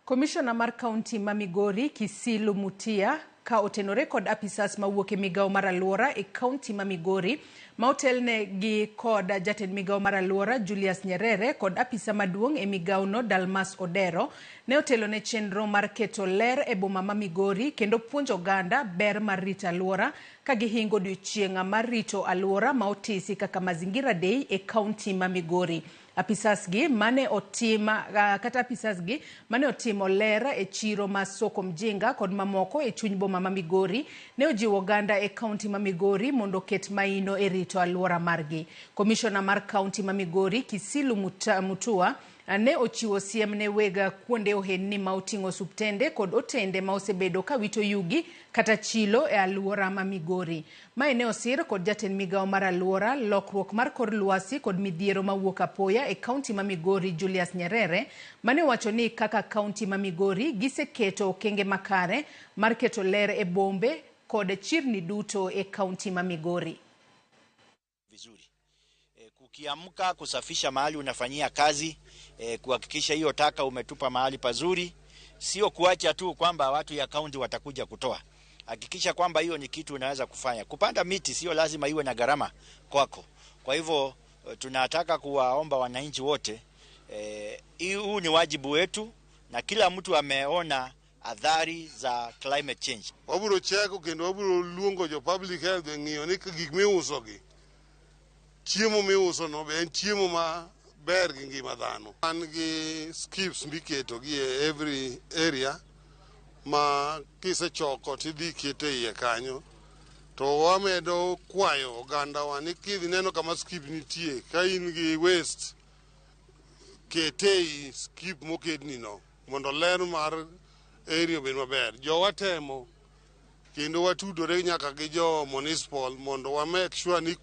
Komishona mar kaunti ma Migori Kisilu Mutia ka otenore kod apisas mawuok e migao mar alwora e kaunti ma Migori ma otelne gi kod jatend migao mar alwora Julius Nyerere kod apisa maduong' e migao no Dalmas Odero ne otelone chenro mar keto ler e boma ma Migori kendo puonjo oganda ber mar rito alwora ka gihingo odiochieng' mar rito alwora ma otisi kaka Mazingira Day e kaunti ma Migori. Apisasgi mane otimo lera e chiro ma soko Mjinga kod mamoko e chuny boma ma Migori ne ojiwo oganda e kaunti ma Migori mondo ket maino e rito alwora margi. Komishona mar kaunti ma Migori Kisilu Mutua ne ochiwo siem ne wega kuonde ohendni ma oting'o suptende kod otende ma osebedo ka wito yugi kata chilo e alwora ma Migori. Mae ne osir kod jatend migao mar alwora, lokruok mar kor lwasi kod midhiero mawuok apoya e kaunti ma Migori Julius Nyerere mane wacho ni kaka kaunti ma Migori giseketo okenge makare mar keto ler e bombe kod chirni duto e kaunti ma Migori. Vizuri. Kukiamka kusafisha mahali unafanyia kazi, kuhakikisha hiyo taka umetupa mahali pazuri, sio kuacha tu kwamba watu ya kaunti watakuja kutoa. Hakikisha kwamba hiyo ni kitu unaweza kufanya. Kupanda miti sio lazima iwe na gharama kwako. Kwa hivyo tunataka kuwaomba wananchi wote, huu ni wajibu wetu na kila mtu ameona athari za climate change. Waburo cheko kendo waburo luongo jo public health ng'iyo ni gik miuso gi. Chiemo miuso no be en chiemo ma ber gi ngima dhano. An gi skips miketo gi e every area ma kisechoko tidhi kete iye kanyo. To wamedo kwayo oganda wa ni kidhi neno kama skip nitie ka in gi waste kete skip mokedni no mondo ler mar area ben maber. Jo watemo kendo watudore nyaka gi jo municipal mondo wa make sure ni